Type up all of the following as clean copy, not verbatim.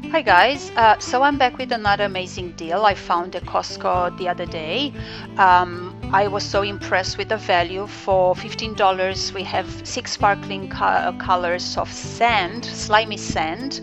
Hi guys, so I'm back with another amazing deal I found at Costco the other day. I was so impressed with the value. For $15 we have 6 sparkling colors of sand, slimy sand.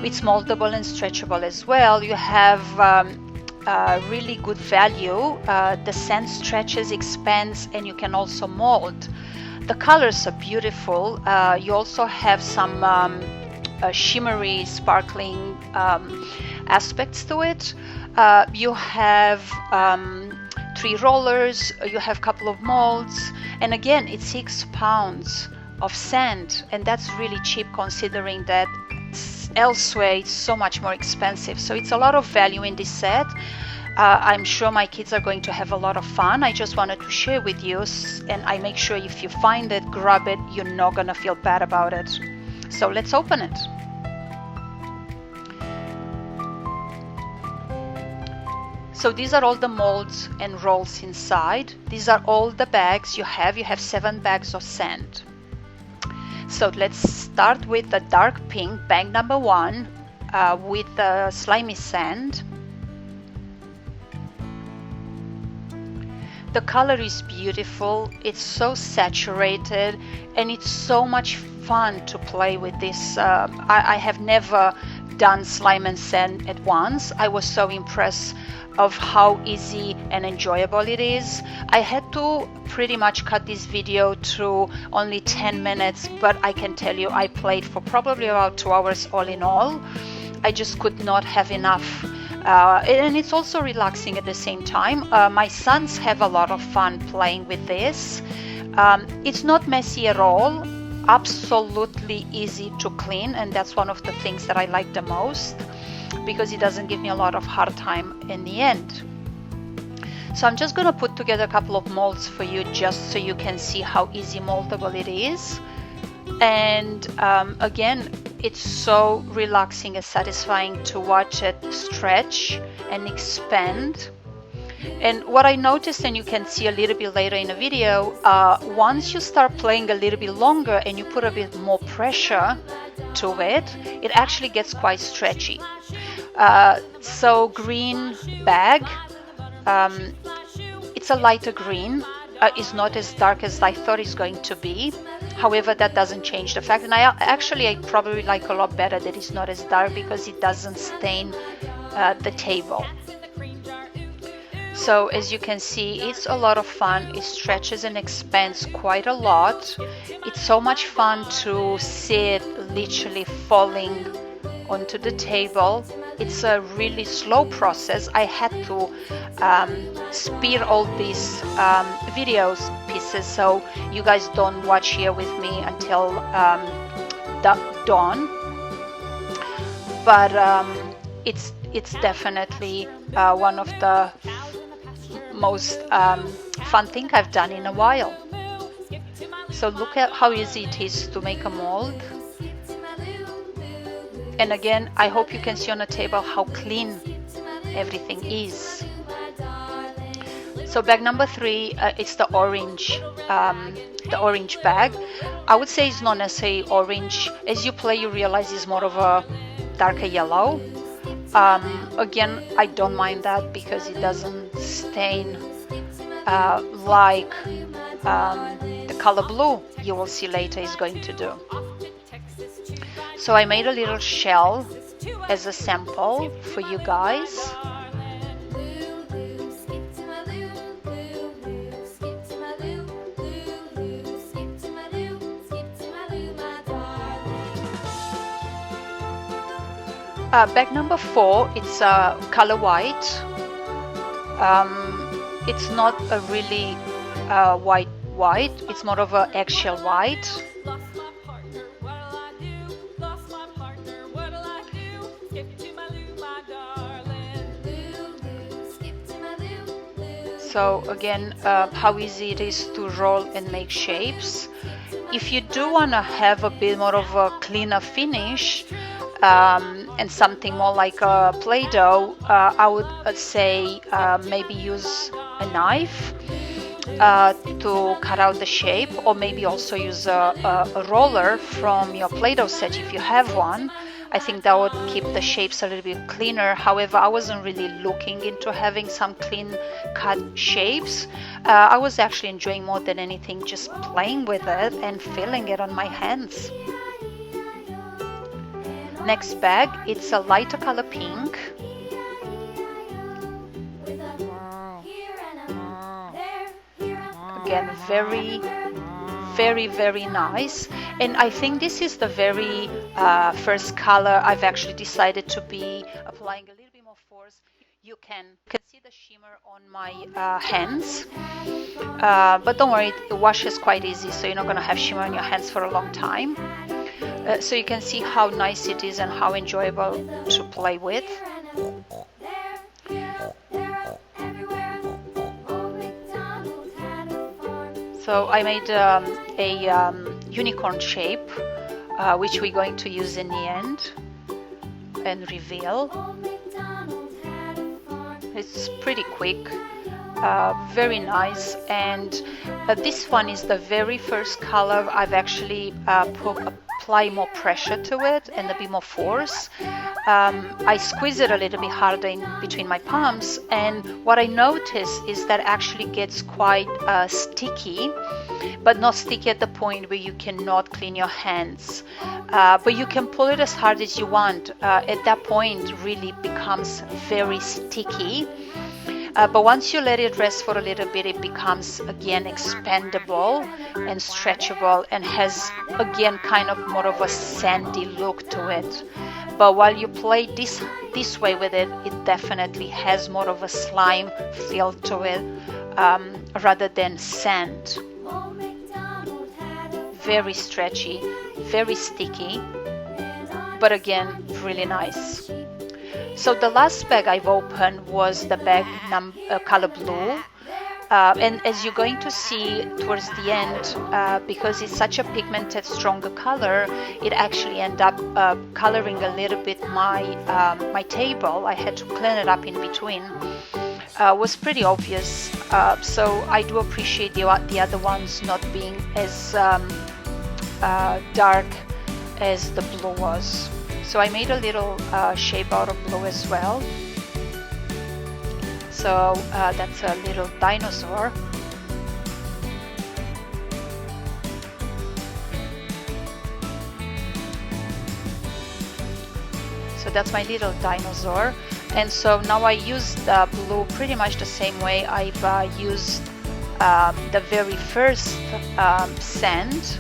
It's moldable and stretchable as well. You have really good value. The sand stretches, expands, and you can also mold. The colors are beautiful. You also have some shimmery, sparkling aspects to it. You have 3 rollers, you have a couple of molds, and again it's 6 pounds of sand, and that's really cheap considering that elsewhere it's so much more expensive. So it's a lot of value in this set. I'm sure my kids are going to have a lot of fun. I just wanted to share with you, and I make sure if you find it, grab it. You're not gonna feel bad about it. So let's open it. So these are all the molds and rolls inside. These are all the bags you have. You have 7 bags of sand. So let's start with the dark pink, bag number 1, with the slimy sand. The color is beautiful. It's so saturated, and it's so much fun to play with this. I have never done slime and sand at once. I was so impressed of how easy and enjoyable it is. I had to pretty much cut this video to only 10 minutes, but I can tell you I played for probably about 2 hours all in all. I just could not have enough. And it's also relaxing at the same time. My sons have a lot of fun playing with this. It's not messy at all. Absolutely easy to clean, and that's one of the things that I like the most, because it doesn't give me a lot of hard time in the end. So I'm just going to put together a couple of molds for you just so you can see how easy moldable it is. And again, it's so relaxing and satisfying to watch it stretch and expand. And what I noticed, and you can see a little bit later in the video, once you start playing a little bit longer and you put a bit more pressure to it, it actually gets quite stretchy. So green bag, it's a lighter green. It's not as dark as I thought it's going to be. However, that doesn't change the fact, and I probably like a lot better that it's not as dark, because it doesn't stain the table. So as you can see, it's a lot of fun. It stretches and expands quite a lot. It's so much fun to see it literally falling onto the table. It's a really slow process. I had to speed all these videos pieces, so you guys don't watch here with me until dawn. But it's definitely one of the most fun thing I've done in a while. So look at how easy it is to make a mold. And again, I hope you can see on the table how clean everything is. So bag number 3, it's the orange bag. I would say it's not necessarily orange. As you play, you realize it's more of a darker yellow. Again, I don't mind that because it doesn't stain like the color blue you will see later is going to do. So I made a little shell as a sample for you guys. Bag number 4, it's color white. It's not a really white, it's more of an eggshell white. So again, how easy it is to roll and make shapes. If you do want to have a bit more of a cleaner finish, and something more like a Play-Doh, I would say maybe use a knife to cut out the shape, or maybe also use a roller from your Play-Doh set if you have one. I think that would keep the shapes a little bit cleaner. However, I wasn't really looking into having some clean cut shapes. I was actually enjoying more than anything just playing with it and feeling it on my hands. Next bag, it's a lighter color pink. Again, very nice, and I think this is the very first color I've actually decided to be applying a little bit more force. You can see the shimmer on my hands, but don't worry, it washes quite easy, so you're not going to have shimmer on your hands for a long time. So you can see how nice it is and how enjoyable to play with. So I made a unicorn shape, which we're going to use in the end and reveal. It's pretty quick, very nice, and this one is the very first color I've actually apply more pressure to it and a bit more force. I squeeze it a little bit harder in between my palms, and what I notice is that actually gets quite sticky, but not sticky at the point where you cannot clean your hands. But you can pull it as hard as you want. At that point, really becomes very sticky. But once you let it rest for a little bit, it becomes again expandable and stretchable and has again kind of more of a sandy look to it. But while you play this way with it, it definitely has more of a slime feel to it rather than sand. Very stretchy, very sticky, but again, really nice. So the last bag I've opened was the bag color blue, and as you're going to see towards the end, because it's such a pigmented, stronger color, it actually ended up coloring a little bit my table. I had to clean it up in between. Was pretty obvious, so I do appreciate the other ones not being as dark as the blue was. So I made a little shape out of blue as well. So that's a little dinosaur. So that's my little dinosaur. And so now I use the blue pretty much the same way I've used the very first sand.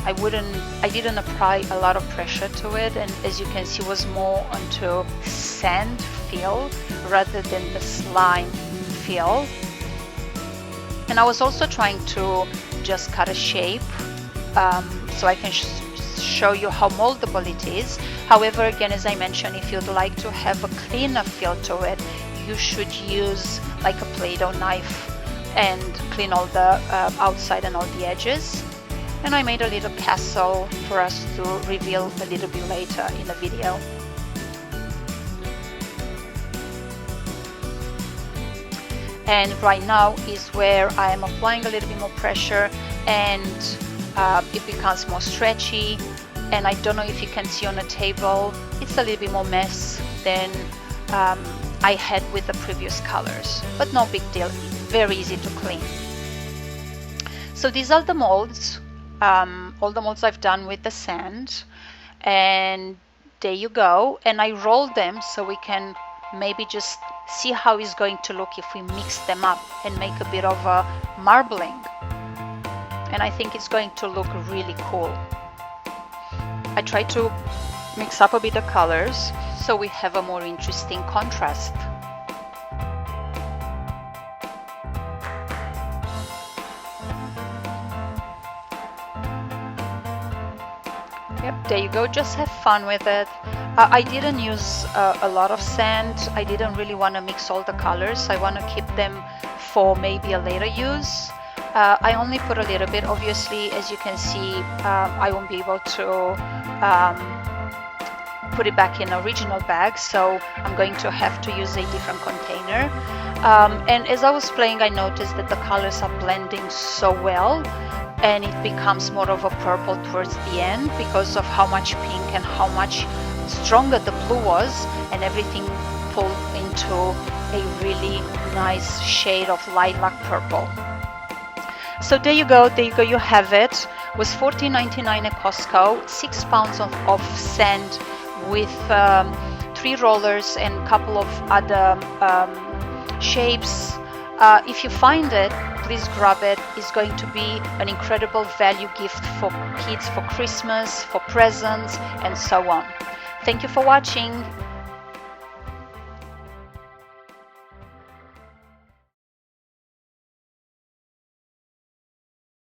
I didn't apply a lot of pressure to it, and as you can see, was more onto sand feel rather than the slime feel. And I was also trying to just cut a shape so I can show you how moldable it is. However, again, as I mentioned, if you'd like to have a cleaner feel to it, you should use like a Play-Doh knife and clean all the outside and all the edges. And I made a little castle for us to reveal a little bit later in the video. And right now is where I am applying a little bit more pressure, and it becomes more stretchy. And I don't know if you can see on the table, it's a little bit more mess than I had with the previous colors, but no big deal, very easy to clean. So these are the molds. All the molds I've done with the sand, and there you go. And I rolled them so we can maybe just see how it's going to look if we mix them up and make a bit of a marbling. And I think it's going to look really cool. I try to mix up a bit of colors so we have a more interesting contrast. Yep, there you go, just have fun with it. I didn't use a lot of sand. I didn't really want to mix all the colors. I want to keep them for maybe a later use. I only put a little bit. Obviously, as you can see, I won't be able to put it back in original bag, so I'm going to have to use a different container. And as I was playing, I noticed that the colors are blending so well. and it becomes more of a purple towards the end because of how much pink and how much stronger the blue was, and everything pulled into a really nice shade of lilac purple. So there you go, you have it. It was $14.99 at Costco, 6 pounds of sand with 3 rollers and a couple of other shapes. If you find it, please grab it. It's going to be an incredible value gift for kids for Christmas, for presents, and so on. Thank you for watching.